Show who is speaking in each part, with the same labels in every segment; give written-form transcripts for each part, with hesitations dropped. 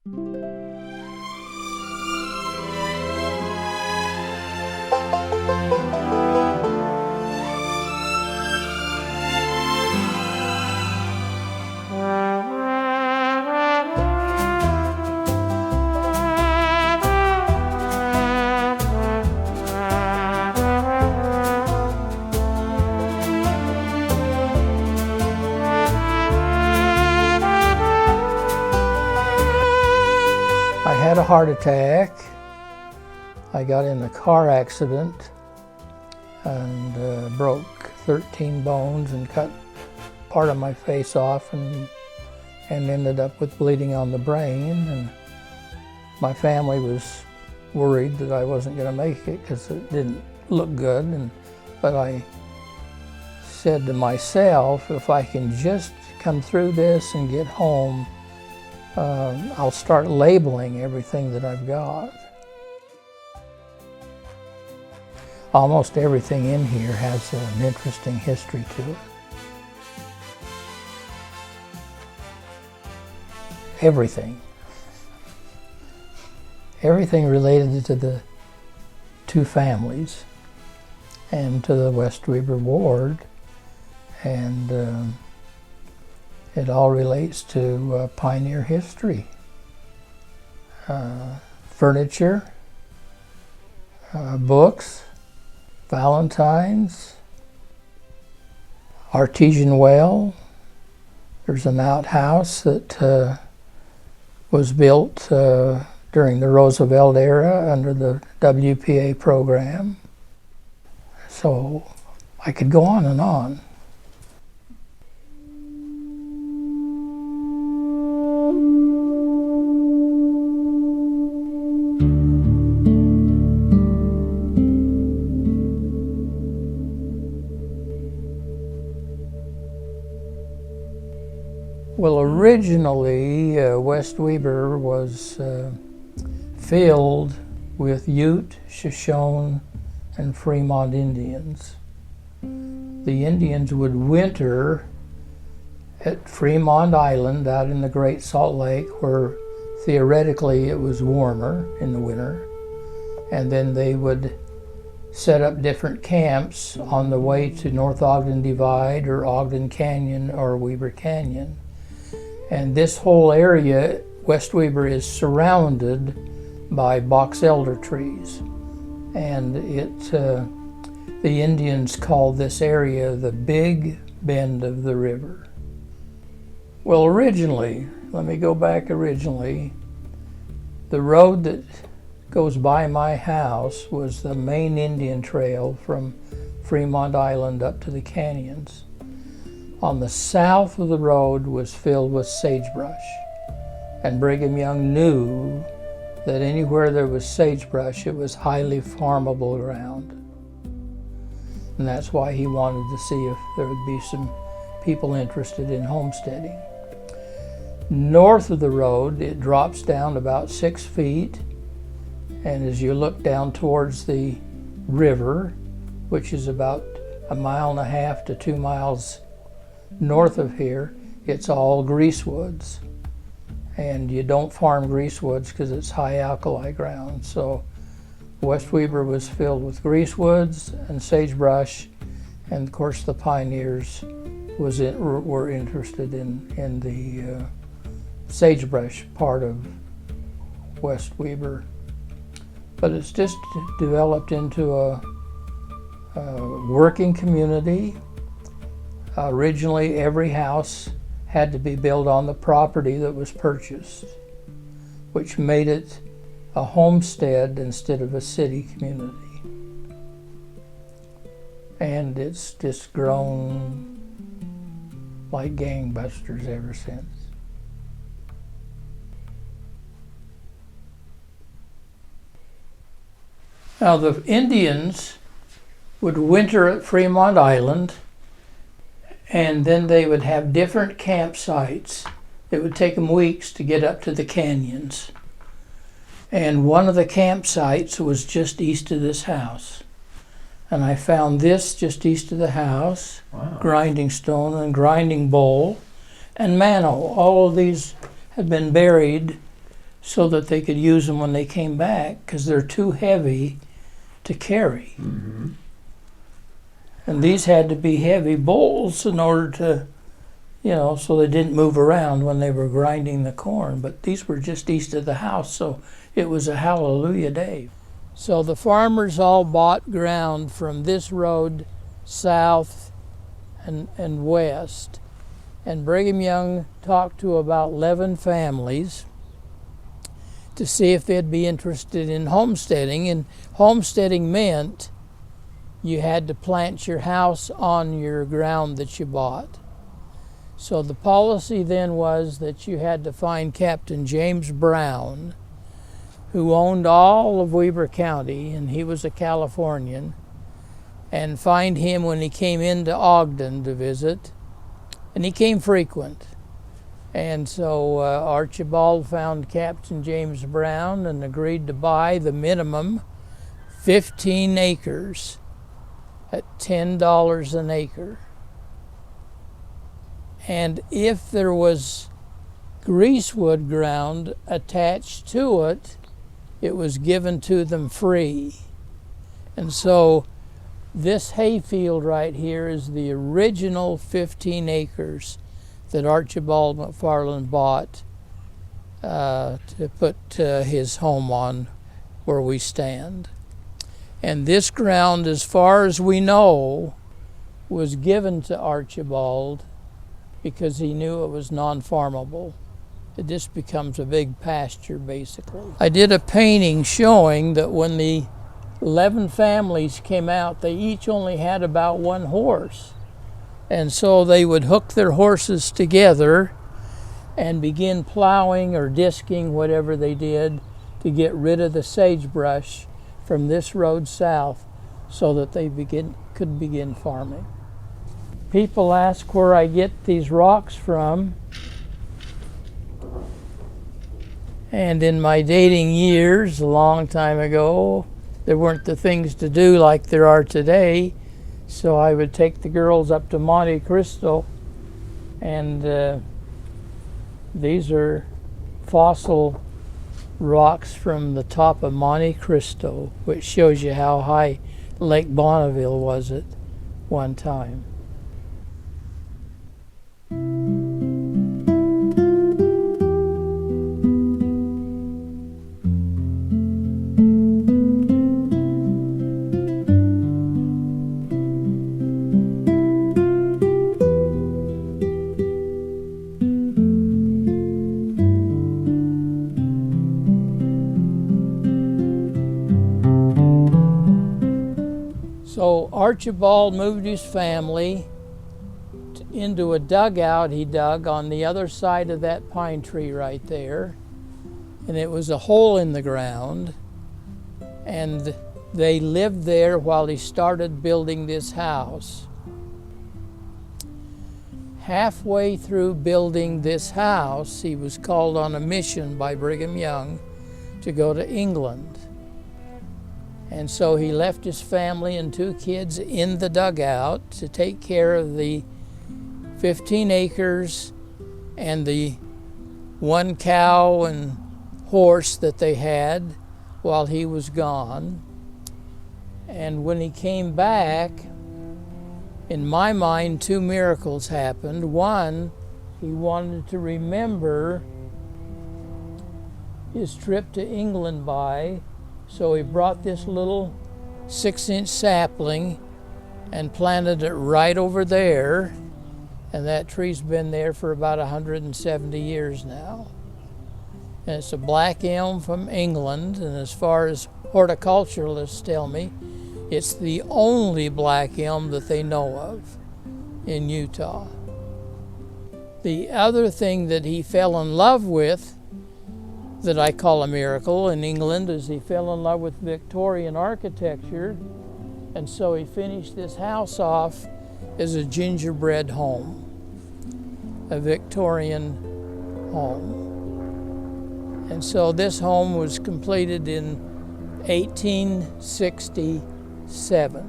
Speaker 1: I had a heart attack. I got in a car accident and broke 13 bones and cut part of my face off and ended up with bleeding on the brain. And my family was worried that I wasn't going to make it because it didn't look good. But I said to myself, if I can just come through this and get home, I'll start labeling everything that I've got. Almost everything in here has an interesting history to it. Everything. Everything related to the two families and to the West Weber Ward, and it all relates to pioneer history. Furniture, books, Valentines, artesian well. There's an outhouse that was built during the Roosevelt era under the WPA program. So I could go on and on. Well, originally, West Weber was filled with Ute, Shoshone, and Fremont Indians. The Indians would winter at Fremont Island out in the Great Salt Lake, where theoretically it was warmer in the winter, and then they would set up different camps on the way to North Ogden Divide or Ogden Canyon or Weber Canyon. And this whole area, West Weber, is surrounded by box elder trees. And the Indians called this area the Big Bend of the river. Well, originally, let me go back originally, the road that goes by my house was the main Indian trail from Fremont Island up to the canyons. On the south of the road was filled with sagebrush, and Brigham Young knew that anywhere there was sagebrush, it was highly farmable ground. And that's why he wanted to see if there would be some people interested in homesteading. North of the road, it drops down about 6 feet, and as you look down towards the river, which is about 1.5 to 2 miles north of here, it's all greasewoods. And you don't farm greasewoods because it's high alkali ground. So West Weber was filled with greasewoods and sagebrush, and of course the pioneers were interested in the sagebrush part of West Weber. But it's just developed into a working community. Originally, every house had to be built on the property that was purchased, which made it a homestead instead of a city community. And it's just grown like gangbusters ever since. Now, the Indians would winter at Fremont Island, and then they would have different campsites. It would take them weeks to get up to the canyons. And one of the campsites was just east of this house. And I found this just east of the house. Wow. Grinding stone and grinding bowl and mano. All of these had been buried so that they could use them when they came back, because they're too heavy to carry.
Speaker 2: Mm-hmm.
Speaker 1: And these had to be heavy bowls in order to, so they didn't move around when they were grinding the corn. But these were just east of the house, so it was a hallelujah day. So the farmers all bought ground from this road south and west. And Brigham Young talked to about 11 families to see if they'd be interested in homesteading. And homesteading meant you had to plant your house on your ground that you bought. So the policy then was that you had to find Captain James Brown, who owned all of Weber County, and he was a Californian, and find him when he came into Ogden to visit. And he came frequent. And so Archibald found Captain James Brown and agreed to buy the minimum 15 acres at $10 an acre. And if there was greasewood ground attached to it, it was given to them free. And so this hayfield right here is the original 15 acres that Archibald McFarland bought to put his home on where we stand. And this ground, as far as we know, was given to Archibald because he knew it was non-farmable. It just becomes a big pasture, basically. I did a painting showing that when the 11 families came out, they each only had about one horse. And so they would hook their horses together and begin plowing or disking, whatever they did, to get rid of the sagebrush from this road south so that they could begin farming. People ask where I get these rocks from. And in my dating years, a long time ago, there weren't the things to do like there are today. So I would take the girls up to Monte Cristo, and these are fossil rocks from the top of Monte Cristo, which shows you how high Lake Bonneville was at one time. So Archibald moved his family into a dugout he dug on the other side of that pine tree right there. And it was a hole in the ground. And they lived there while he started building this house. Halfway through building this house, he was called on a mission by Brigham Young to go to England. And so he left his family and 2 kids in the dugout to take care of the 15 acres and the 1 cow and horse that they had while he was gone. And when he came back, in my mind, 2 miracles happened. One, he wanted to remember his trip to England by, so he brought this little 6-inch sapling and planted it right over there. And that tree's been there for about 170 years now. And it's a black elm from England, and as far as horticulturalists tell me, it's the only black elm that they know of in Utah. The other thing that he fell in love with, that I call a miracle in England, is he fell in love with Victorian architecture, and so he finished this house off as a gingerbread home, a Victorian home. And so this home was completed in 1867.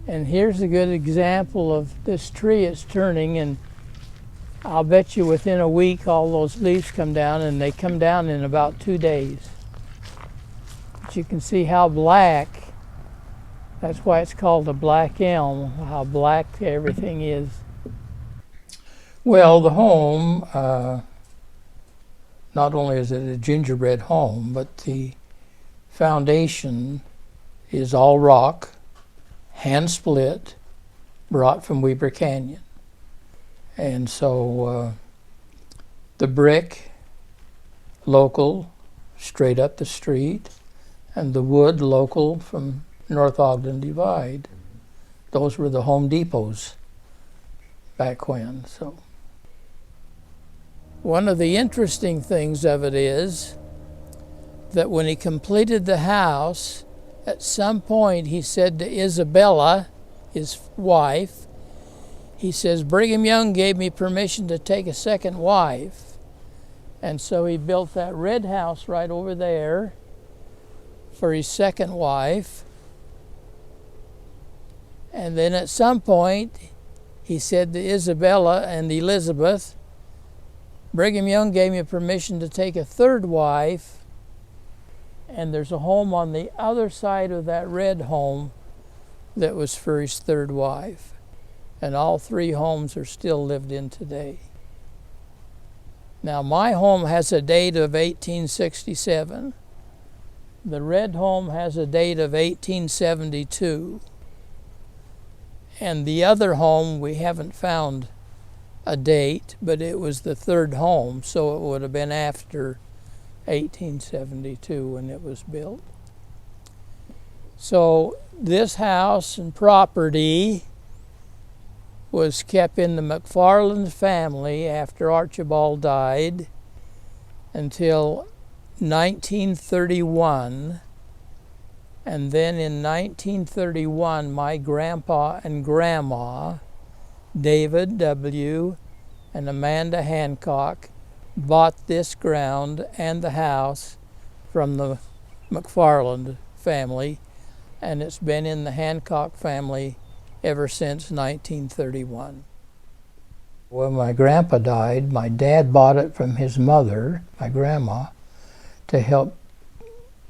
Speaker 1: And here's a good example of this tree is turning, and I'll bet you within a week all those leaves come down, and they come down in about 2 days. But you can see how black, that's why it's called a black elm, how black everything is. Well, the home, not only is it a gingerbread home, but the foundation is all rock, hand split, brought from Weber Canyon. And so the brick, local, straight up the street, and the wood, local, from North Ogden Divide. Those were the Home Depots back when. So one of the interesting things of it is that when he completed the house, at some point he said to Isabella, his wife, he says, Brigham Young gave me permission to take a second wife. And so he built that red house right over there for his second wife. And then at some point, he said to Isabella and Elizabeth, Brigham Young gave me permission to take a third wife. And there's a home on the other side of that red home that was for his third wife. And all 3 homes are still lived in today. Now, my home has a date of 1867. The red home has a date of 1872. And the other home, we haven't found a date, but it was the third home, so it would have been after 1872 when it was built. So this house and property was kept in the McFarland family after Archibald died until 1931. And then in 1931, my grandpa and grandma, David W. and Amanda Hancock, bought this ground and the house from the McFarland family, and it's been in the Hancock family ever since 1931. When my grandpa died, my dad bought it from his mother, my grandma, to help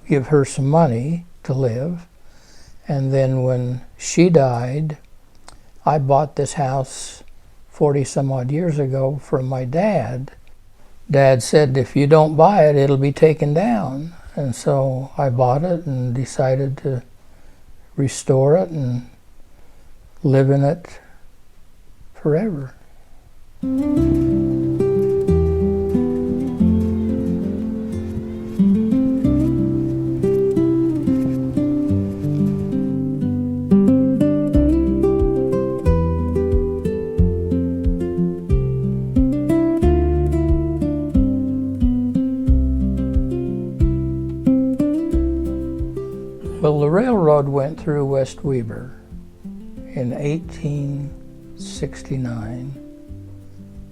Speaker 1: give her some money to live. And then when she died, I bought this house 40 some odd years ago from my dad. Dad said, if you don't buy it, it'll be taken down. And so I bought it and decided to restore it and live in it forever. Well, the railroad went through West Weber in 1869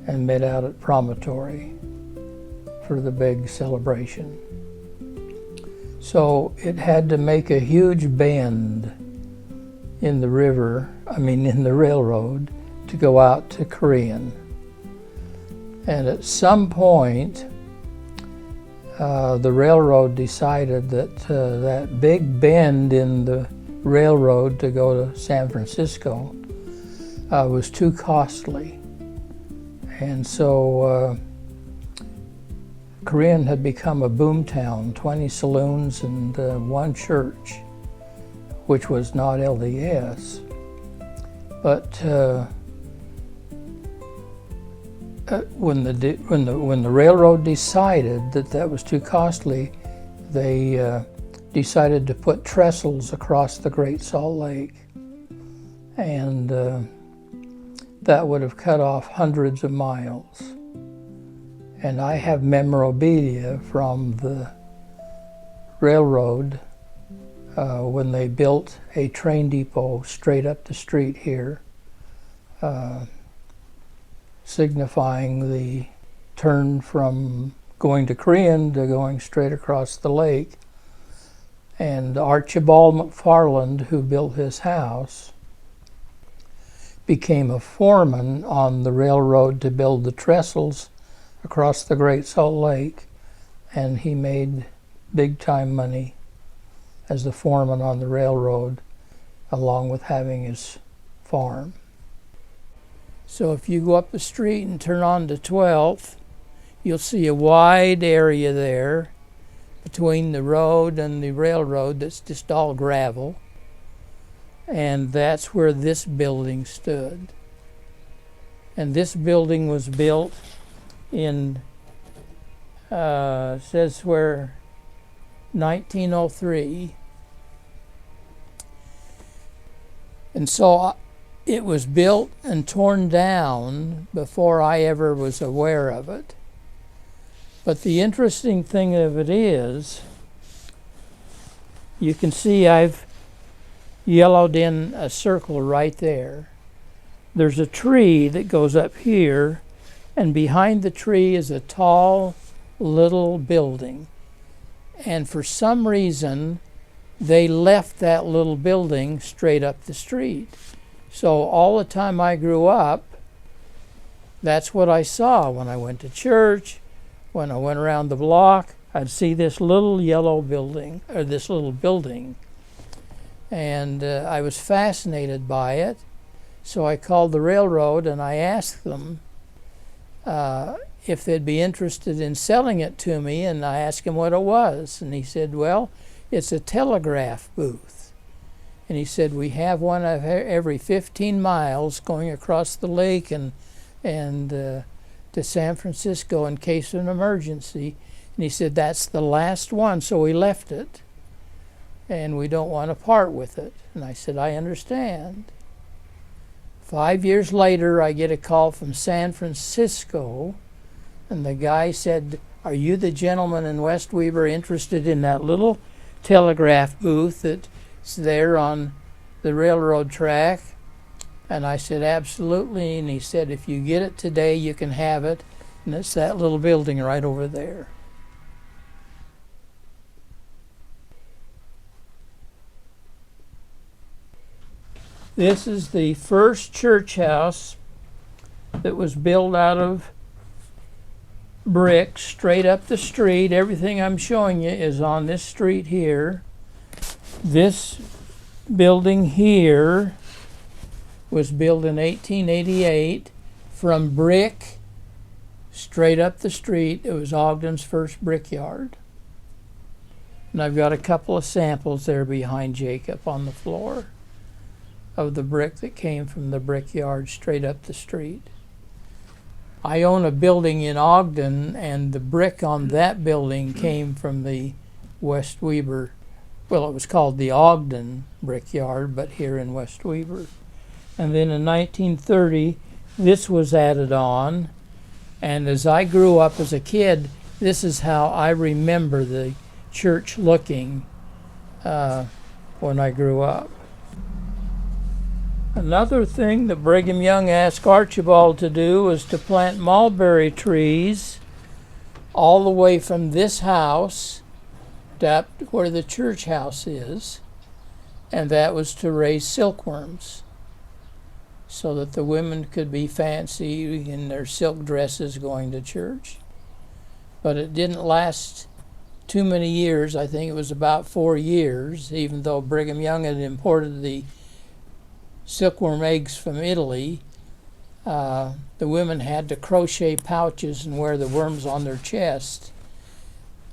Speaker 1: and met out at Promontory for the big celebration. So it had to make a huge bend in the in the railroad to go out to Korean. And at some point, the railroad decided that that big bend in the railroad to go to San Francisco was too costly. And so Korean had become a boom town, 20 saloons and 1 church, which was not LDS. But when the railroad decided that that was too costly, they decided to put trestles across the Great Salt Lake, and that would have cut off hundreds of miles. And I have memorabilia from the railroad when they built a train depot straight up the street here, signifying the turn from going to Korean to going straight across the lake. And Archibald McFarland, who built his house, became a foreman on the railroad to build the trestles across the Great Salt Lake, and he made big-time money as the foreman on the railroad, along with having his farm. So if you go up the street and turn on to 12th, you'll see a wide area there between the road and the railroad that's just all gravel. And that's where this building stood. And this building was built in, says where, 1903. And so it was built and torn down before I ever was aware of it. But the interesting thing of it is, you can see I've yellowed in a circle right there. There's a tree that goes up here, and behind the tree is a tall little building. And for some reason, they left that little building straight up the street. So all the time I grew up, that's what I saw when I went to church, when I went around the block. I'd see this little yellow building, or this little building. And I was fascinated by it. So I called the railroad and I asked them if they'd be interested in selling it to me, and I asked him what it was. And he said, well, it's a telegraph booth. And he said, we have one every 15 miles going across the lake and to San Francisco in case of an emergency. And he said, that's the last one, so we left it. And we don't want to part with it. And I said, I understand. 5 years later, I get a call from San Francisco, and the guy said, are you the gentleman in West Weber interested in that little telegraph booth that's there on the railroad track? And I said, absolutely. And he said, if you get it today, you can have it. And it's that little building right over there. This is the first church house that was built out of brick straight up the street. Everything I'm showing you is on this street here. This building here was built in 1888 from brick straight up the street. It was Ogden's first brickyard. And I've got a couple of samples there behind Jacob on the floor of the brick that came from the brickyard straight up the street. I own a building in Ogden, and the brick on that building came from the West Weber, well, it was called the Ogden Brickyard, but here in West Weber. And then in 1930, this was added on, and as I grew up as a kid, this is how I remember the church looking when I grew up. Another thing that Brigham Young asked Archibald to do was to plant mulberry trees all the way from this house to up where the church house is, and that was to raise silkworms so that the women could be fancy in their silk dresses going to church. But it didn't last too many years. I think it was about 4 years, even though Brigham Young had imported the silkworm eggs from Italy. The women had to crochet pouches and wear the worms on their chest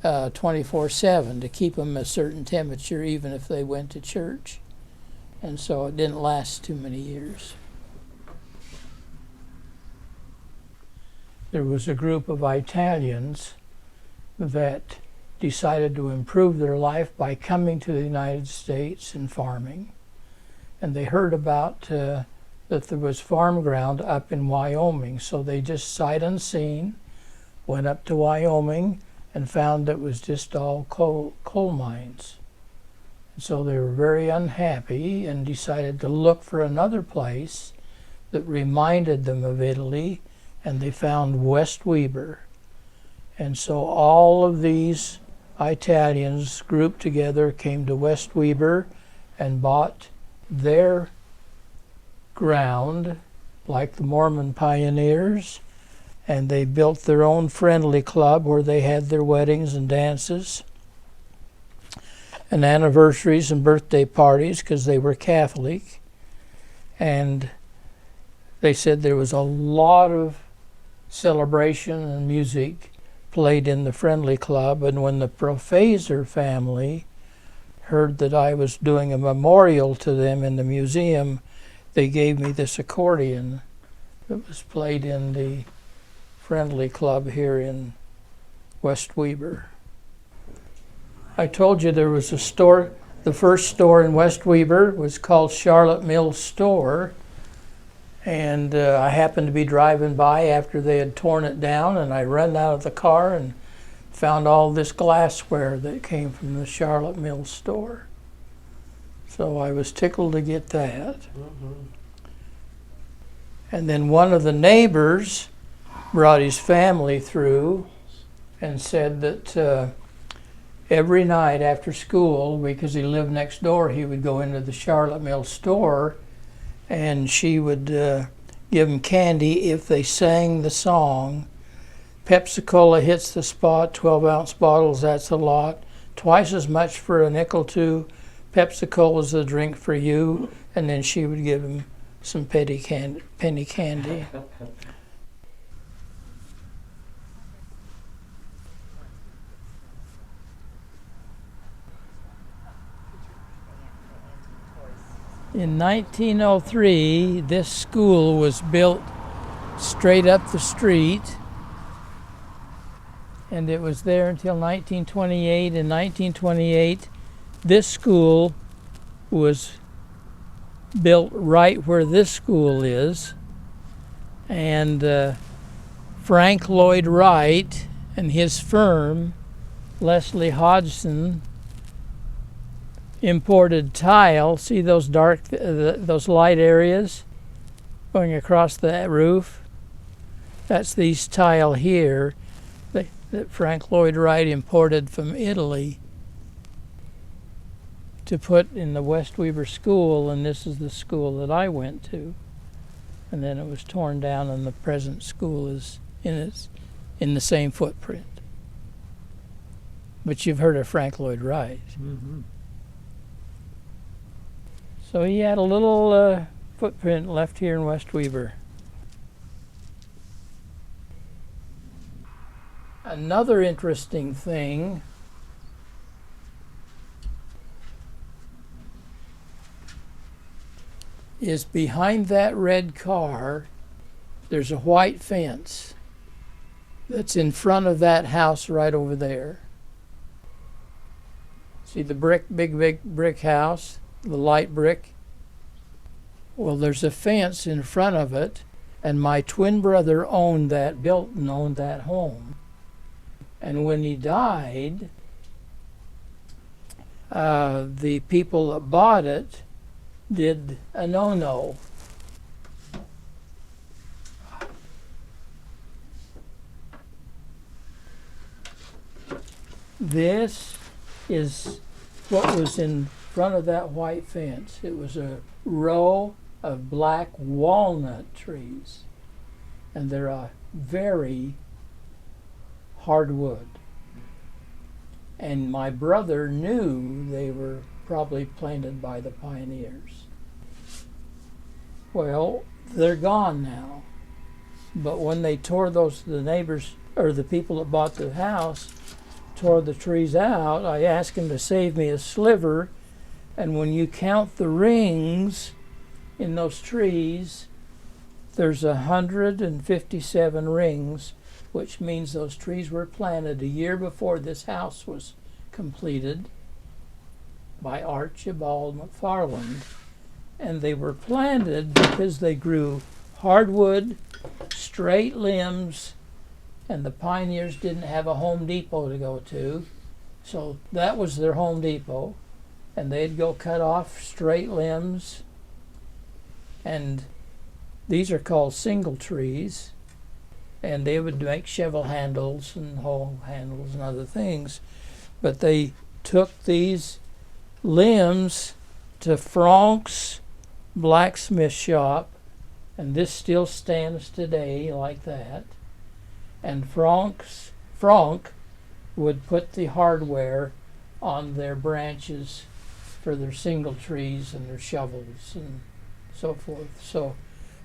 Speaker 1: 24/7 to keep them a certain temperature even if they went to church. And so it didn't last too many years. There was a group of Italians that decided to improve their life by coming to the United States and farming. And they heard about that there was farm ground up in Wyoming, so they just sight unseen went up to Wyoming and found that it was just all coal mines. And so they were very unhappy and decided to look for another place that reminded them of Italy, and they found West Weber. And so all of these Italians grouped together came to West Weber and bought their ground like the Mormon pioneers, and they built their own friendly club where they had their weddings and dances and anniversaries and birthday parties because they were Catholic. And they said there was a lot of celebration and music played in the friendly club. And when the Professor family heard that I was doing a memorial to them in the museum, they gave me this accordion that was played in the friendly club here in West Weber. I told you there was a store, the first store in West Weber was called Charlotte Mills Store, and I happened to be driving by after they had torn it down, and I ran out of the car and found all this glassware that came from the Charlotte Mills Store. So I was tickled to get that. And then one of the neighbors brought his family through and said that every night after school, because he lived next door, he would go into the Charlotte Mills Store and she would give him candy if they sang the song, Pepsi-Cola hits the spot, 12-ounce bottles, that's a lot. Twice as much for a nickel too. Pepsi-Cola's the drink for you. And then she would give him some penny candy. In 1903, this school was built straight up the street, and it was there until 1928. In 1928, this school was built right where this school is, and Frank Lloyd Wright and his firm, Leslie Hodgson, imported tile. See those dark, those light areas going across that roof? That's these tile here that Frank Lloyd Wright imported from Italy to put in the West Weber School, and this is the school that I went to. And then it was torn down, and the present school is in the same footprint. But you've heard of Frank Lloyd Wright. Mm-hmm. So he had a little footprint left here in West Weber. Another interesting thing is behind that red car, there's a white fence that's in front of that house right over there. See the big brick house? The light brick? Well, there's a fence in front of it, and my twin brother owned that, built and owned that home. And when he died, the people that bought it did a no-no. This is what was in front of that white fence. It was a row of black walnut trees, and they're a very hard wood. And my brother knew they were probably planted by the pioneers. Well, they're gone now. But when they tore the neighbors, or the people that bought the house, tore the trees out, I asked him to save me a sliver. And when you count the rings in those trees, there's 157 rings, which means those trees were planted a year before this house was completed by Archibald McFarland. And they were planted because they grew hardwood, straight limbs, and the pioneers didn't have a Home Depot to go to. So that was their Home Depot. And they'd go cut off straight limbs. And these are called single trees. And they would make shovel handles and hoe handles and other things. But they took these limbs to Frank's blacksmith shop, and this still stands today like that. And Frank would put the hardware on their branches for their single trees and their shovels and so forth. So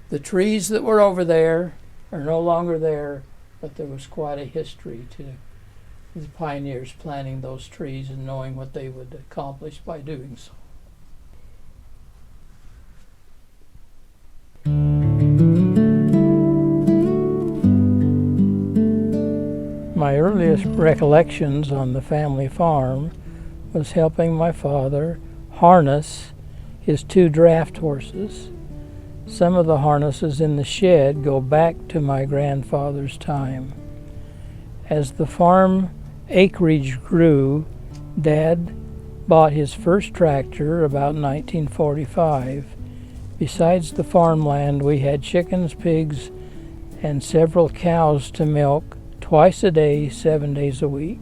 Speaker 1: the trees that were over there are no longer there, but there was quite a history to the pioneers planting those trees and knowing what they would accomplish by doing so. My earliest recollections on the family farm was helping my father harness his 2 draft horses. Some of the harnesses in the shed go back to my grandfather's time. As the farm acreage grew, Dad bought his first tractor about 1945. Besides the farmland, we had chickens, pigs, and several cows to milk twice a day, 7 days a week.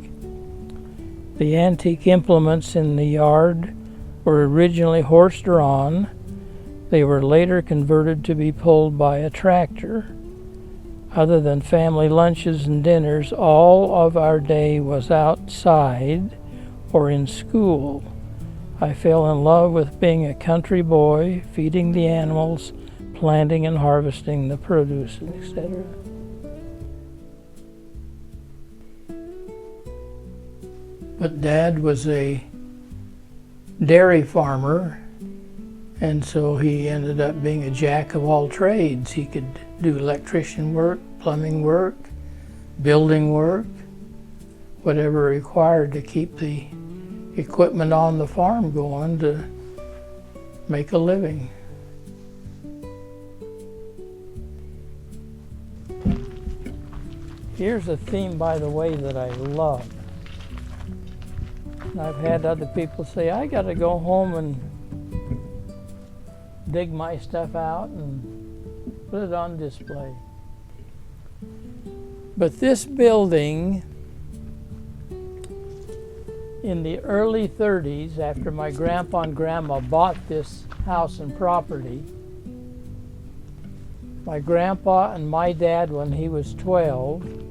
Speaker 1: The antique implements in the yard were originally horse-drawn. They were later converted to be pulled by a tractor. Other than family lunches and dinners, all of our day was outside or in school. I fell in love with being a country boy, feeding the animals, planting and harvesting the produce, etc. But Dad was a dairy farmer, and so he ended up being a jack of all trades. He could do electrician work, plumbing work, building work, whatever required to keep the equipment on the farm going to make a living. Here's a theme, by the way, that I love. I've had other people say, I got to go home and dig my stuff out and put it on display. But this building, in the early 30s, after my grandpa and grandma bought this house and property, my grandpa and my dad, when he was 12,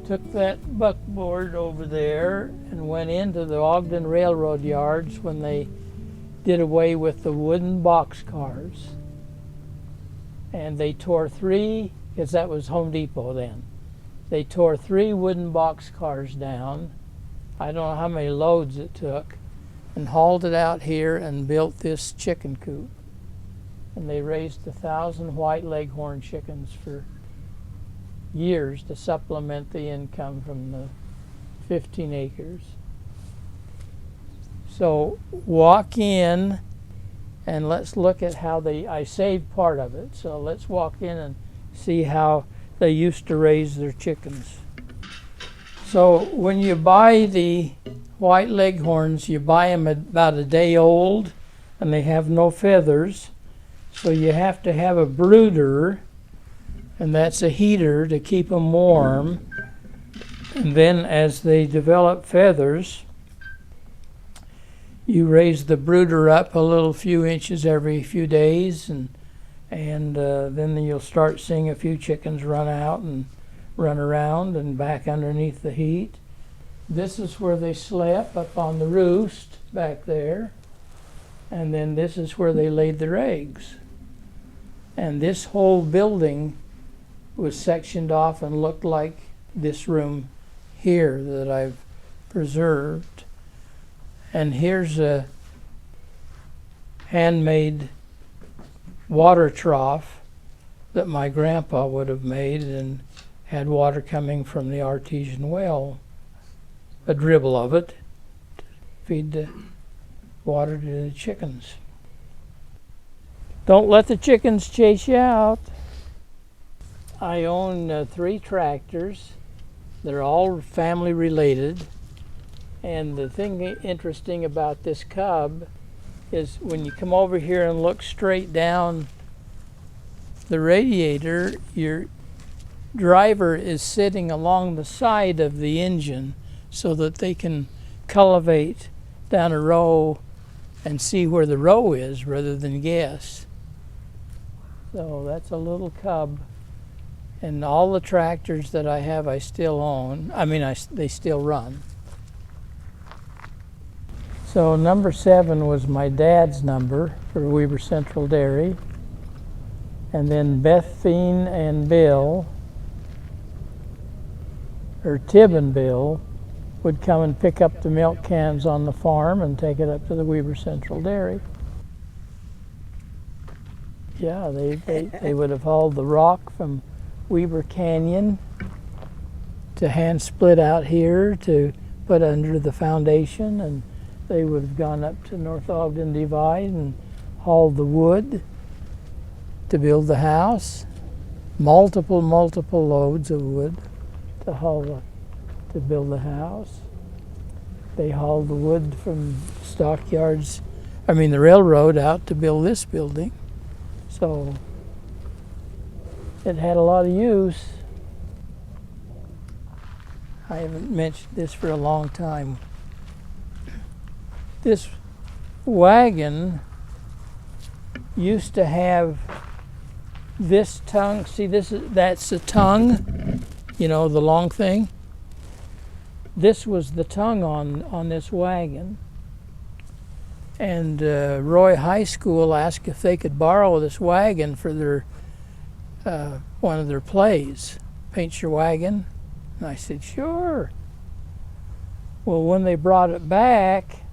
Speaker 1: took that buckboard over there and went into the Ogden Railroad yards when they did away with the wooden boxcars. And they tore 3, because that was Home Depot then. They tore 3 wooden boxcars down. I don't know how many loads it took, and hauled it out here and built this chicken coop. And they raised 1,000 white leghorn chickens for years to supplement the income from the 15 acres. So walk in and let's look at how I saved part of it. So let's walk in and see how they used to raise their chickens. So when you buy the white leghorns, you buy them about a day old, and they have no feathers. So you have to have a brooder, and that's a heater to keep them warm. And then as they develop feathers, you raise the brooder up a few inches every few days, and then you'll start seeing a few chickens run out and run around and back underneath the heat. This is where they slept, up on the roost back there. And then this is where they laid their eggs. And this whole building was sectioned off and looked like this room here that I've preserved. And here's a handmade water trough that my grandpa would have made, and had water coming from the artesian well, a dribble of it, to feed the water to the chickens. Don't let the chickens chase you out. I own 3 tractors. They're all family related. And the thing interesting about this cub is when you come over here and look straight down the radiator, your driver is sitting along the side of the engine so that they can cultivate down a row and see where the row is rather than guess. So that's a little cub. And all the tractors that I have I still own. They still run. So number 7 was my dad's number for Weber Central Dairy. And then Bethine and Bill, or Tib and Bill, would come and pick up the milk cans on the farm and take it up to the Weber Central Dairy. Yeah, they would have hauled the rock from Weber Canyon to hand split out here to put under the foundation, and they would have gone up to North Ogden Divide and hauled the wood to build the house. Multiple loads of wood to build the house. They hauled the wood from the railroad out to build this building. So it had a lot of use. I haven't mentioned this for a long time. This wagon used to have this tongue. See, that's the tongue, the long thing. This was the tongue on this wagon. And Roy High School asked if they could borrow this wagon for their one of their plays, Paint Your Wagon. And I said, sure. Well, when they brought it back,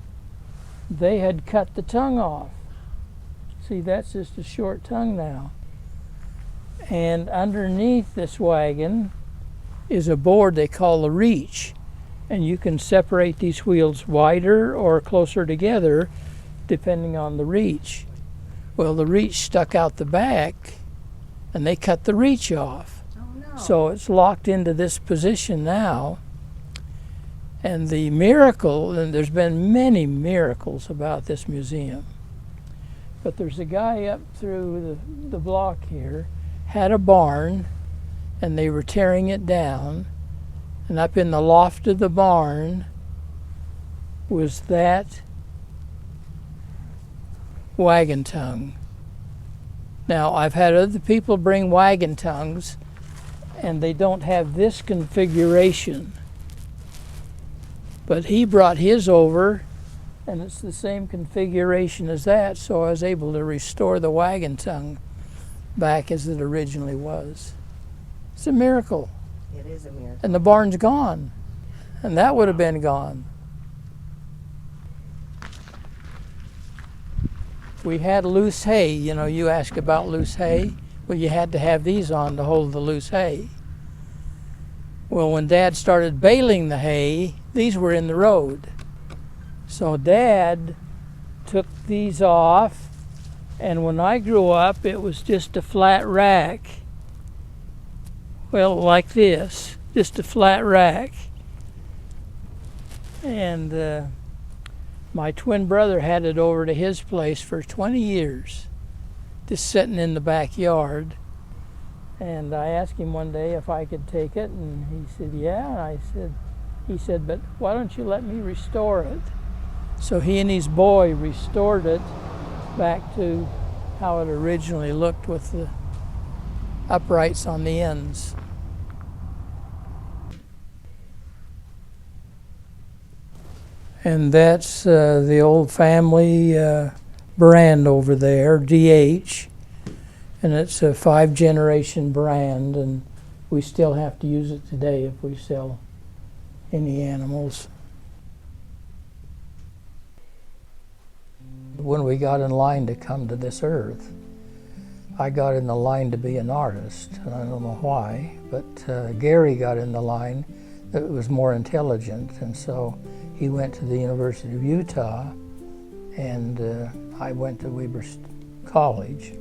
Speaker 1: they had cut the tongue off. See, that's just a short tongue now. And underneath this wagon is a board they call the reach. And you can separate these wheels wider or closer together depending on the reach. Well, the reach stuck out the back and they cut the reach off.
Speaker 2: Oh, no.
Speaker 1: So it's locked into this position now. And the miracle, and there's been many miracles about this museum, but there's a guy up through the block here, had a barn, and they were tearing it down, and up in the loft of the barn was that wagon tongue. Now, I've had other people bring wagon tongues, and they don't have this configuration. But he brought his over, and it's the same configuration as that, so I was able to restore the wagon tongue back as it originally was. It's a miracle.
Speaker 2: It is a miracle.
Speaker 1: And the barn's gone, and that would have been gone. We had loose hay. You asked about loose hay. Well, you had to have these on to hold the loose hay. Well, when Dad started baling the hay, these were in the road. So Dad took these off, and when I grew up, it was just a flat rack. Well, like this, just a flat rack. And my twin brother had it over to his place for 20 years, just sitting in the backyard. And I asked him one day if I could take it, and he said, yeah. And he said, but why don't you let me restore it? So he and his boy restored it back to how it originally looked with the uprights on the ends. And that's the old family brand over there, DH. And it's a 5-generation brand, and we still have to use it today if we sell any animals. When we got in line to come to this earth, I got in the line to be an artist, and I don't know why, but Gary got in the line that was more intelligent, and so he went to the University of Utah, and I went to Weber College.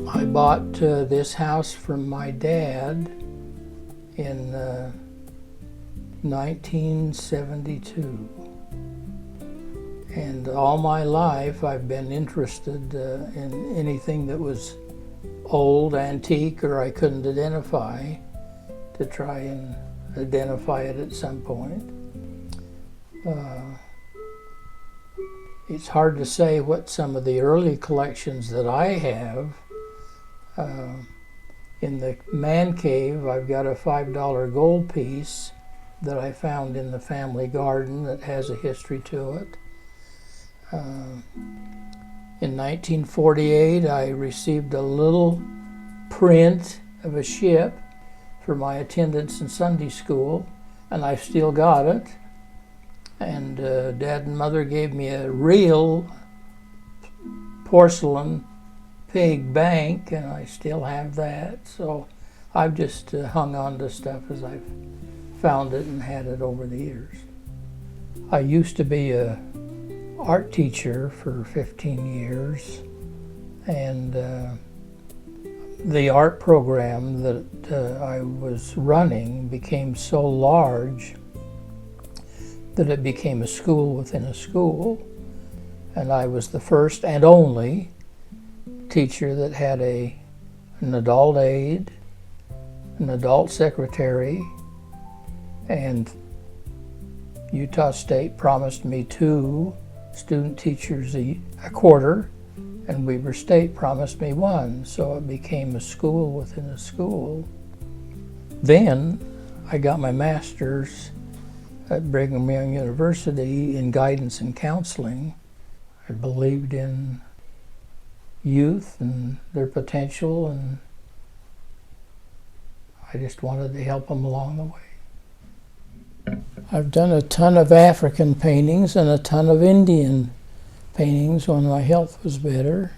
Speaker 1: I bought this house from my dad in 1972. And all my life I've been interested in anything that was old, antique, or I couldn't identify, to try and identify it at some point. It's hard to say what some of the early collections that I have. In the man cave, I've got a $5 gold piece that I found in the family garden that has a history to it. In 1948, I received a little print of a ship for my attendance in Sunday school, and I've still got it. And Dad and Mother gave me a real porcelain pig bank, and I still have that. So I've just hung on to stuff as I've found it and had it over the years. I used to be a art teacher for 15 years, and the art program that I was running became so large that it became a school within a school, and I was the first and only teacher that had an adult aide, an adult secretary, and Utah State promised me 2 student teachers a quarter, and Weber State promised me 1, so it became a school within a school. Then I got my master's at Brigham Young University in guidance and counseling. I believed in youth and their potential, and I just wanted to help them along the way. I've done a ton of African paintings and a ton of Indian paintings when my health was better.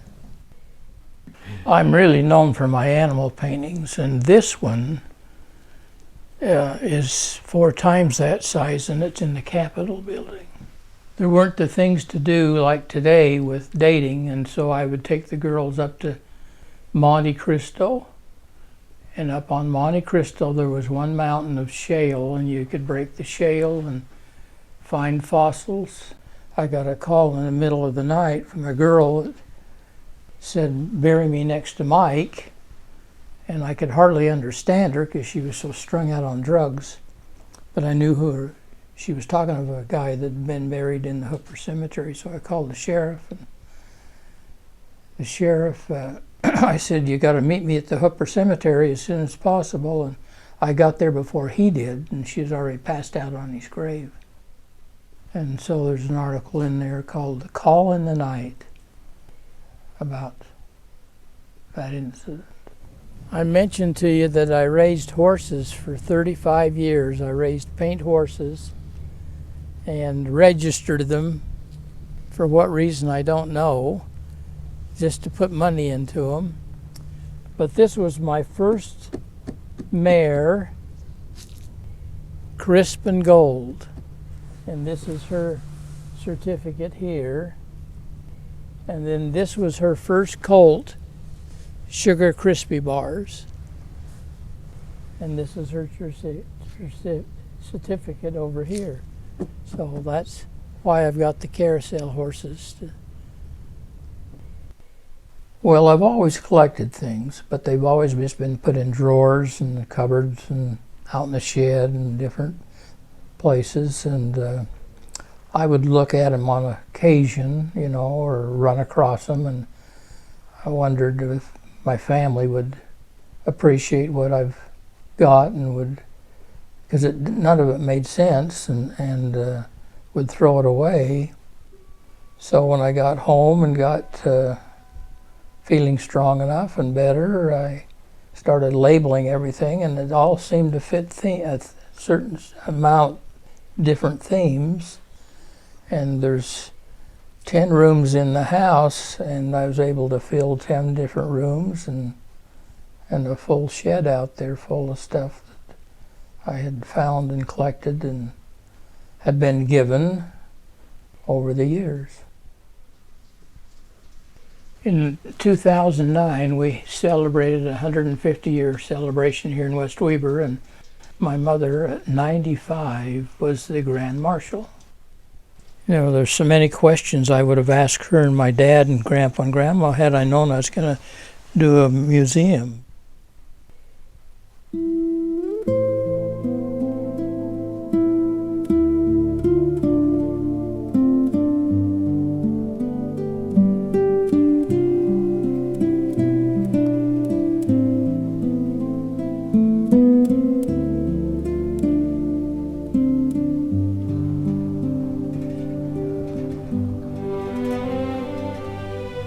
Speaker 1: I'm really known for my animal paintings, and this one is 4 times that size, and it's in the Capitol building. There weren't the things to do like today with dating, and so I would take the girls up to Monte Cristo, and up on Monte Cristo there was one mountain of shale, and you could break the shale and find fossils. I got a call in the middle of the night from a girl that said, "Bury me next to Mike," and I could hardly understand her because she was so strung out on drugs, but I knew who she was talking of, a guy that had been buried in the Hooper Cemetery. So I called the sheriff, and the sheriff, I said, "You got to meet me at the Hooper Cemetery as soon as possible," and I got there before he did, and she was already passed out on his grave. And so there's an article in there called "The Call in the Night" about that incident. I mentioned to you that I raised horses for 35 years. I raised paint horses and registered them, for what reason I don't know, just to put money into them. But this was my first mare, crisp and gold. And this is her certificate here. And then this was her first colt, Sugar Crispy Bars. And this is her certificate over here. So that's why I've got the carousel horses. Well, I've always collected things, but they've always just been put in drawers and cupboards and out in the shed and different places. And I would look at them on occasion, you know, or run across them, and I wondered if my family would appreciate what I've got and would, because none of it made sense, and would throw it away. So when I got home and got feeling strong enough and better, I started labeling everything, and it all seemed to fit a certain amount, different themes. And there's 10 rooms in the house, and I was able to fill 10 different rooms and a full shed out there full of stuff that I had found and collected and had been given over the years. In 2009, we celebrated a 150-year celebration here in West Weber, and my mother at 95 was the Grand Marshal. You know, there's so many questions I would have asked her and my dad and Grandpa and Grandma had I known I was going to do a museum.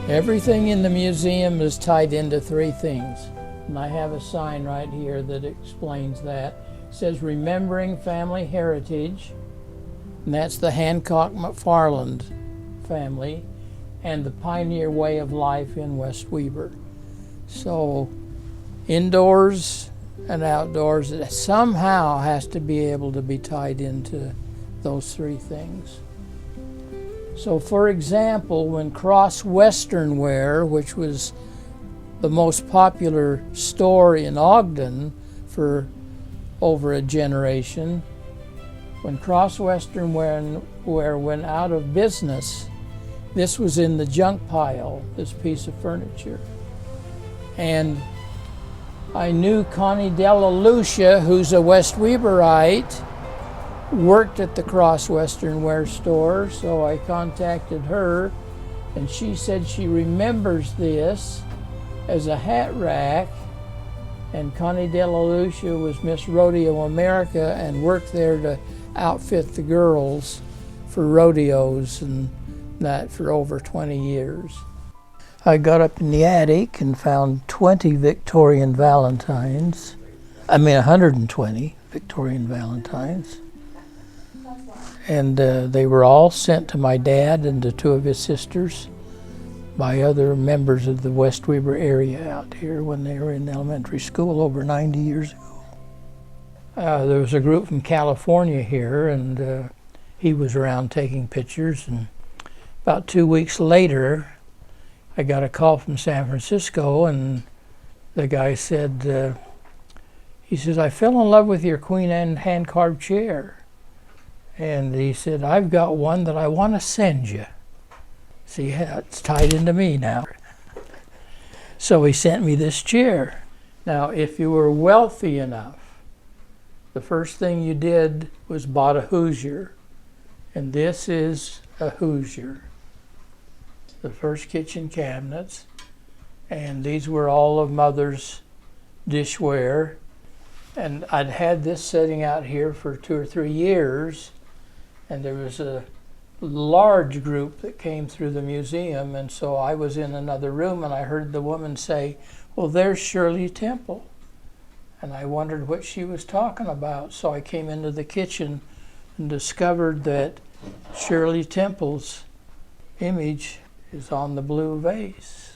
Speaker 1: Everything in the museum is tied into three things. And I have a sign right here that explains that. It says Remembering Family Heritage, and that's the Hancock McFarland family, and the Pioneer Way of Life in West Weber. So indoors and outdoors, it somehow has to be able to be tied into those three things. So for example, when Cross Western Wear, which was the most popular store in Ogden for over a generation, when Cross Western Wear went out of business, this was in the junk pile, this piece of furniture. And I knew Connie Della Lucia, who's a West Weberite, worked at the Cross Western Wear store, so I contacted her, and she said she remembers this as a hat rack, and Connie Della Lucia was Miss Rodeo America and worked there to outfit the girls for rodeos and that for over 20 years. I got up in the attic and found 20 Victorian Valentines. 120 Victorian Valentines. And they were all sent to my dad and to two of his sisters by other members of the West Weber area out here when they were in elementary school over 90 years ago. There was a group from California here, and he was around taking pictures. And about 2 weeks later, I got a call from San Francisco, and the guy said, he says, I fell in love with your Queen Anne hand-carved chair. And he said, I've got one that I want to send you. See, it's tied into me now. So he sent me this chair. Now, if you were wealthy enough, the first thing you did was bought a Hoosier. And this is a Hoosier. The first kitchen cabinets. And these were all of Mother's dishware. And I'd had this sitting out here for 2 or 3 years. And there was a large group that came through the museum, and so I was in another room and I heard the woman say, well, there's Shirley Temple. And I wondered what she was talking about. So I came into the kitchen and discovered that Shirley Temple's image is on the blue vase.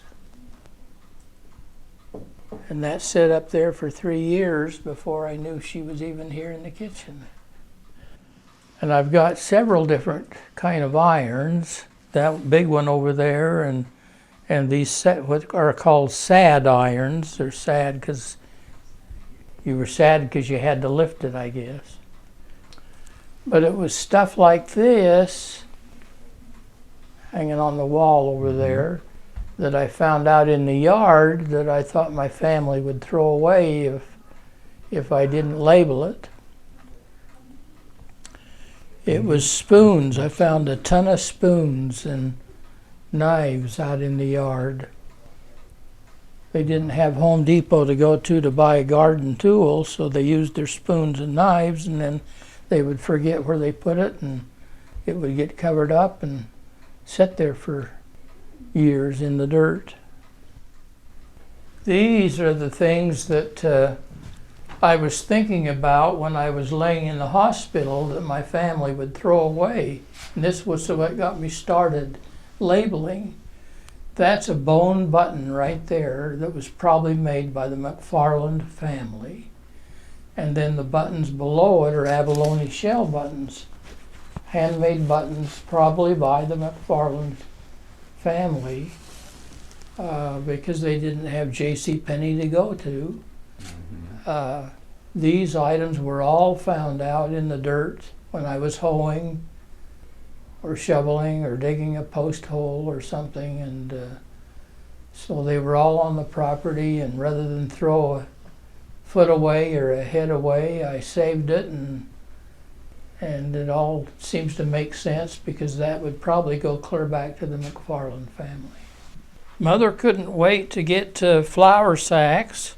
Speaker 1: And that sat up there for 3 years before I knew she was even here in the kitchen. And I've got several different kind of irons. That big one over there, and these what are called sad irons. They're sad because you were sad because you had to lift it, I guess. But it was stuff like this hanging on the wall over there that I found out in the yard that I thought my family would throw away if I didn't label it. It was spoons. I found a ton of spoons and knives out in the yard. They didn't have Home Depot to go to buy a garden tool, so they used their spoons and knives, and then they would forget where they put it, and it would get covered up and sit there for years in the dirt. These are the things that I was thinking about when I was laying in the hospital that my family would throw away. And this was what got me started labeling. That's a bone button right there that was probably made by the McFarland family. And then the buttons below it are abalone shell buttons, handmade buttons probably by the McFarland family because they didn't have JCPenney to go to. These items were all found out in the dirt when I was hoeing or shoveling or digging a post hole or something, and so they were all on the property, and rather than throw a foot away or a head away, I saved it, and it all seems to make sense because that would probably go clear back to the McFarland family. Mother couldn't wait to get to flour sacks.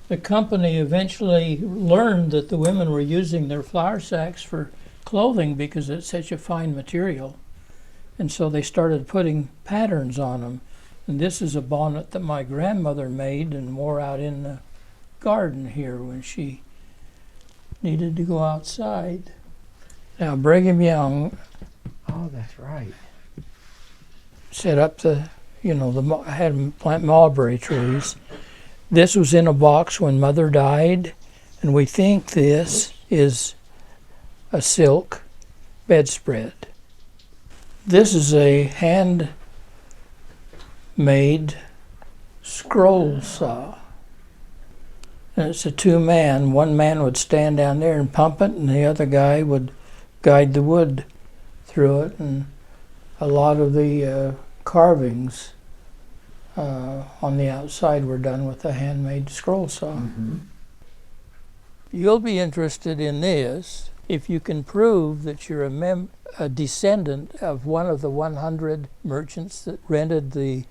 Speaker 1: The company eventually learned that the women were using their flour sacks for clothing because it's such a fine material. And so they started putting patterns on them. And this is a bonnet that my grandmother made and wore out in the garden here when she needed to go outside. Now Brigham Young,
Speaker 2: Oh, that's right.
Speaker 1: set up had them plant mulberry trees. This was in a box when Mother died, and we think this is a silk bedspread. This is a hand-made scroll saw. And it's a two-man. One man would stand down there and pump it, and the other guy would guide the wood through it. And a lot of the carvings on the outside were done with a handmade scroll saw.
Speaker 2: Mm-hmm.
Speaker 1: You'll be interested in this if you can prove that you're a descendant of one of the 100 merchants that rented the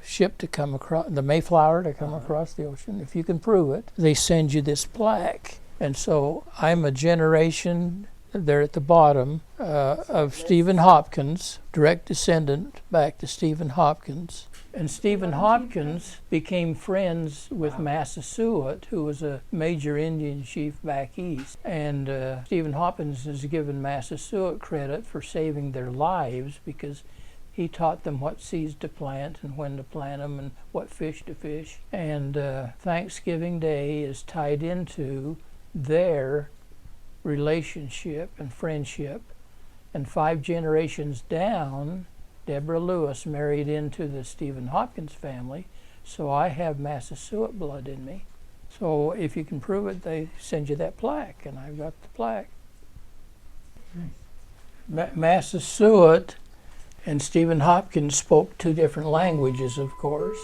Speaker 1: ship to come across, the Mayflower to come across the ocean. If you can prove it, they send you this plaque. And so I'm a generation, there at the bottom, of Stephen Hopkins, direct descendant back to Stephen Hopkins. And Stephen Hopkins became friends with Massasoit, who was a major Indian chief back east. And Stephen Hopkins has given Massasoit credit for saving their lives because he taught them what seeds to plant and when to plant them and what fish to fish. And Thanksgiving Day is tied into their relationship and friendship. And 5 generations down, Deborah Lewis married into the Stephen Hopkins family, so I have Massasoit blood in me. So if you can prove it, they send you that plaque, and I've got the plaque. Massasoit and Stephen Hopkins spoke 2 different languages, of course.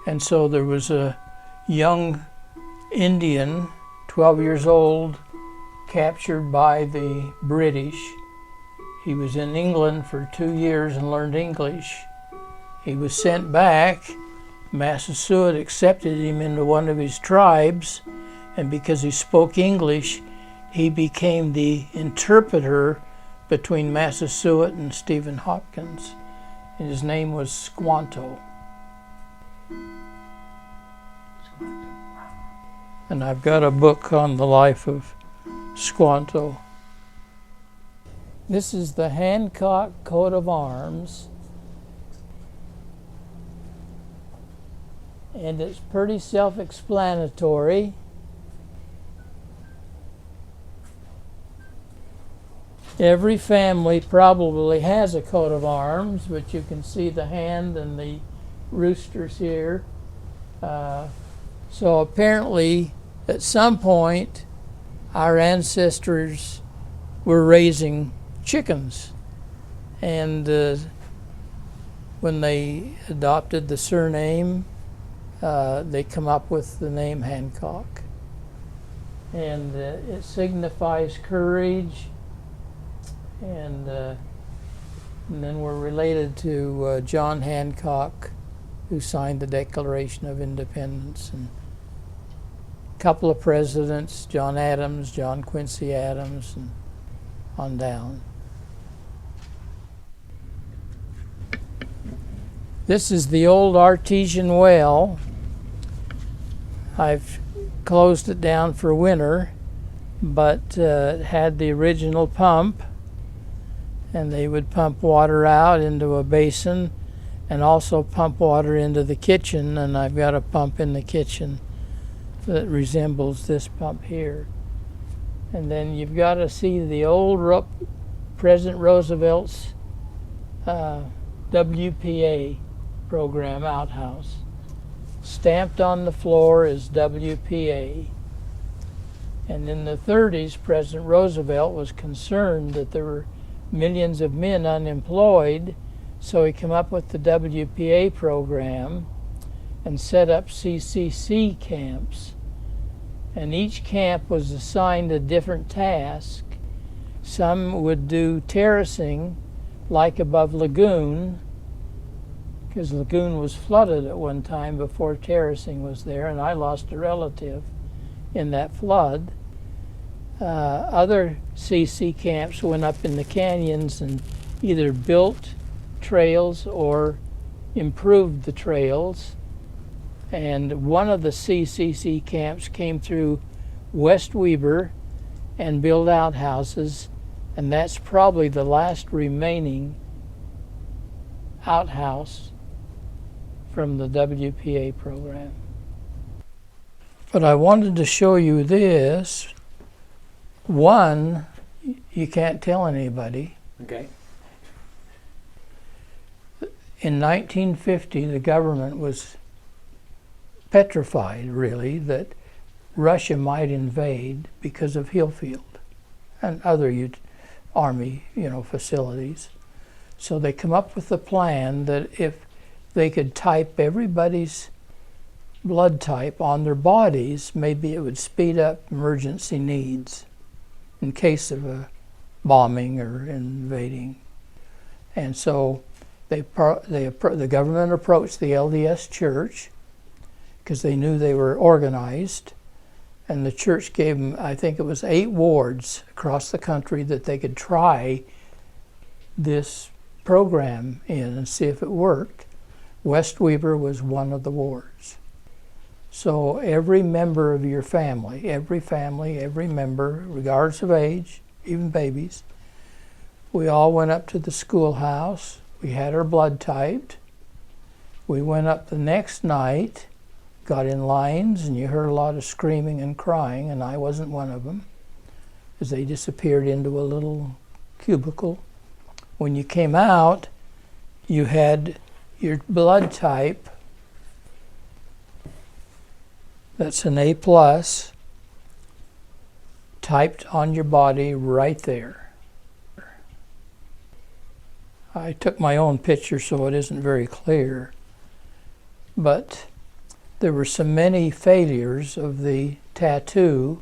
Speaker 1: And so there was a young Indian, 12 years old, captured by the British. He was in England for 2 years and learned English. He was sent back. Massasoit accepted him into one of his tribes, and because he spoke English, he became the interpreter between Massasoit and Stephen Hopkins. And his name was Squanto. And I've got a book on the life of Squanto. This is the Hancock coat of arms, and it's pretty self-explanatory. Every family probably has a coat of arms, but you can see the hand and the roosters here. So apparently, at some point, our ancestors were raising chickens, and when they adopted the surname, they come up with the name Hancock, and it signifies courage, and then we're related to John Hancock, who signed the Declaration of Independence, and a couple of presidents, John Adams, John Quincy Adams, and on down. This is the old artesian well. I've closed it down for winter, but it had the original pump, and they would pump water out into a basin and also pump water into the kitchen, and I've got a pump in the kitchen that resembles this pump here. And then you've got to see the old President Roosevelt's WPA program outhouse. Stamped on the floor is WPA. And in the 30s, President Roosevelt was concerned that there were millions of men unemployed, so he came up with the WPA program and set up CCC camps. And each camp was assigned a different task. Some would do terracing, like above Lagoon, because Lagoon was flooded at one time before terracing was there, and I lost a relative in that flood. Other CC camps went up in the canyons and either built trails or improved the trails. And one of the CCC camps came through West Weber and built outhouses, and that's probably the last remaining outhouse from the WPA program. But I wanted to show you this. One, you can't tell anybody.
Speaker 2: Okay.
Speaker 1: In 1950, the government was petrified, really, that Russia might invade because of Hillfield and other Army, facilities. So they come up with the plan that if they could type everybody's blood type on their bodies, maybe it would speed up emergency needs in case of a bombing or invading. And so the government approached the LDS Church because they knew they were organized, and the church gave them, I think it was 8 wards across the country that they could try this program in and see if it worked. West Weber was one of the wards. So every member of your family, every member, regardless of age, even babies, we all went up to the schoolhouse. We had our blood typed. We went up the next night, got in lines, and you heard a lot of screaming and crying, and I wasn't one of them, as they disappeared into a little cubicle. When you came out, you had your blood type. That's an A+, typed on your body right there. I took my own picture, so it isn't very clear, but there were so many failures of the tattoo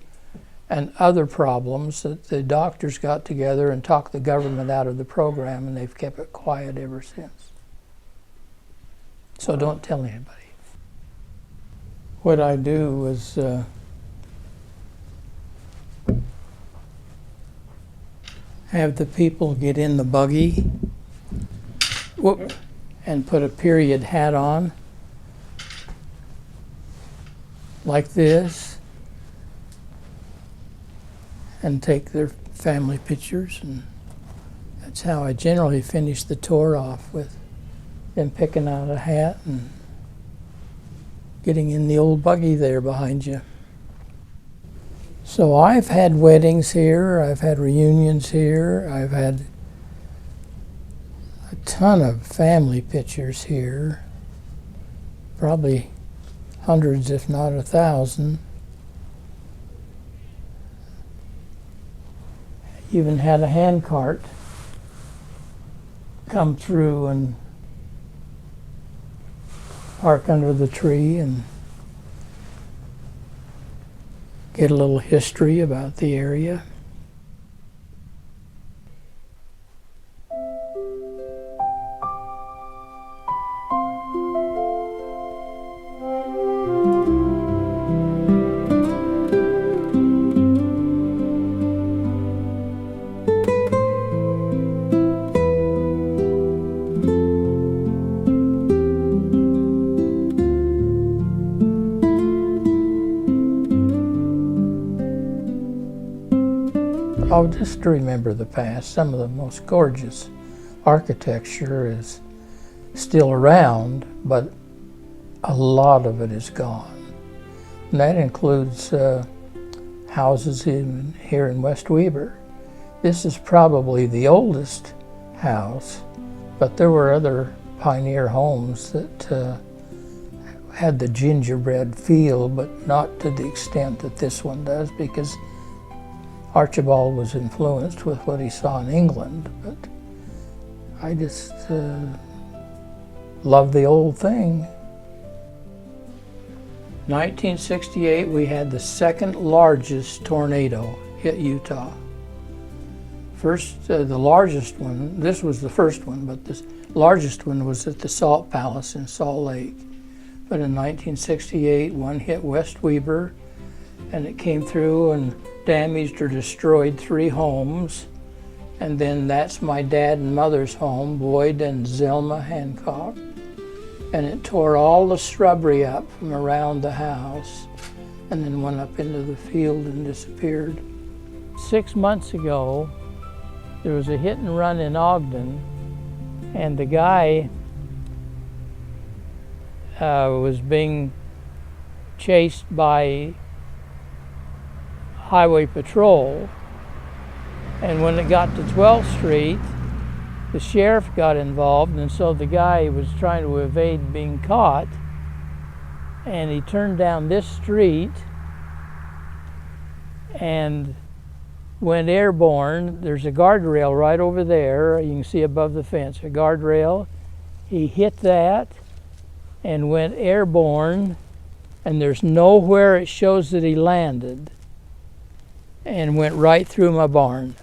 Speaker 1: and other problems that the doctors got together and talked the government out of the program, and they've kept it quiet ever since. So don't tell anybody. What I do was have the people get in the buggy and put a period hat on like this and take their family pictures, and that's how I generally finish the tour off, with them picking out a hat and getting in the old buggy there behind you. So I've had weddings here, I've had reunions here, I've had a ton of family pictures here, probably hundreds if not 1,000. Even had a handcart come through and park under the tree and get a little history about the area. Oh, just to remember the past. Some of the most gorgeous architecture is still around, but a lot of it is gone. And that includes houses here in West Weber. This is probably the oldest house, but there were other pioneer homes that had the gingerbread feel, but not to the extent that this one does, because Archibald was influenced with what he saw in England, but I just love the old thing. 1968, we had the second largest tornado hit Utah. First, the largest one, this was the first one, but the largest one was at the Salt Palace in Salt Lake. But in 1968, one hit West Weber, and it came through and damaged or destroyed 3 homes. And then that's my dad and mother's home, Boyd and Zelma Hancock. And it tore all the shrubbery up from around the house and then went up into the field and disappeared. 6 months ago, there was a hit and run in Ogden, and the guy was being chased by highway patrol. And when it got to 12th Street, the sheriff got involved, and so the guy was trying to evade being caught, and he turned down this street and went airborne. There's a guardrail right over there. You can see above the fence, a guardrail. He hit that and went airborne, and there's nowhere it shows that he landed, and went right through my barn.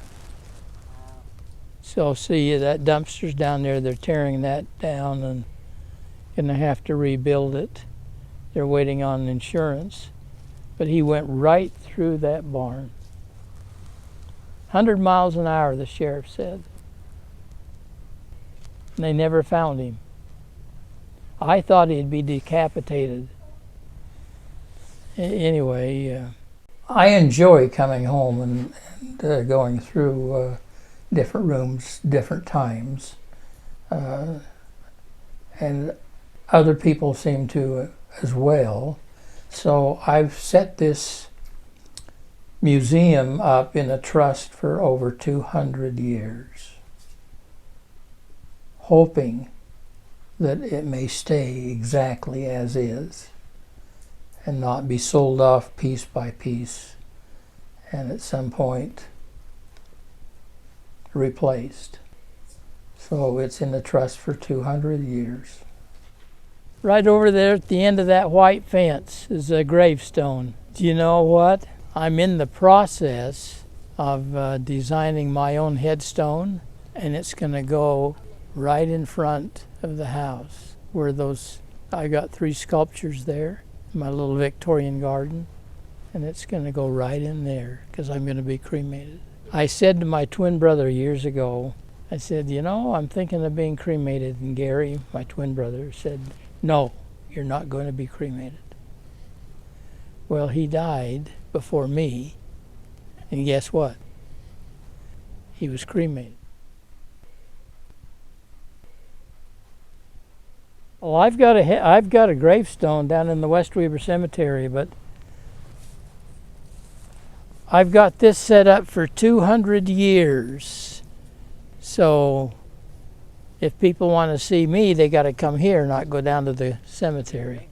Speaker 1: So see, that dumpster's down there, they're tearing that down and gonna have to rebuild it. They're waiting on insurance. But he went right through that barn. 100 miles an hour, the sheriff said. And they never found him. I thought he'd be decapitated. Anyway, I enjoy coming home and going through different rooms, different times. And other people seem to as well. So I've set this museum up in a trust for over 200 years, hoping that it may stay exactly as is and not be sold off piece by piece and at some point replaced. So it's in the trust for 200 years. Right over there at the end of that white fence is a gravestone. Do you know what? I'm in the process of designing my own headstone, and it's going to go right in front of the house where I got 3 sculptures there, my little Victorian garden, and it's going to go right in there because I'm going to be cremated. I said to my twin brother years ago, I said, you know, I'm thinking of being cremated. And Gary, my twin brother, said, no, you're not going to be cremated. Well, he died before me, and guess what? He was cremated. Well, I've got a gravestone down in the West Weber Cemetery, but I've got this set up for 200 years. So if people want to see me, they got to come here, not go down to the cemetery.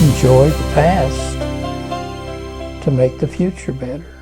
Speaker 1: enjoy the past to make the future better.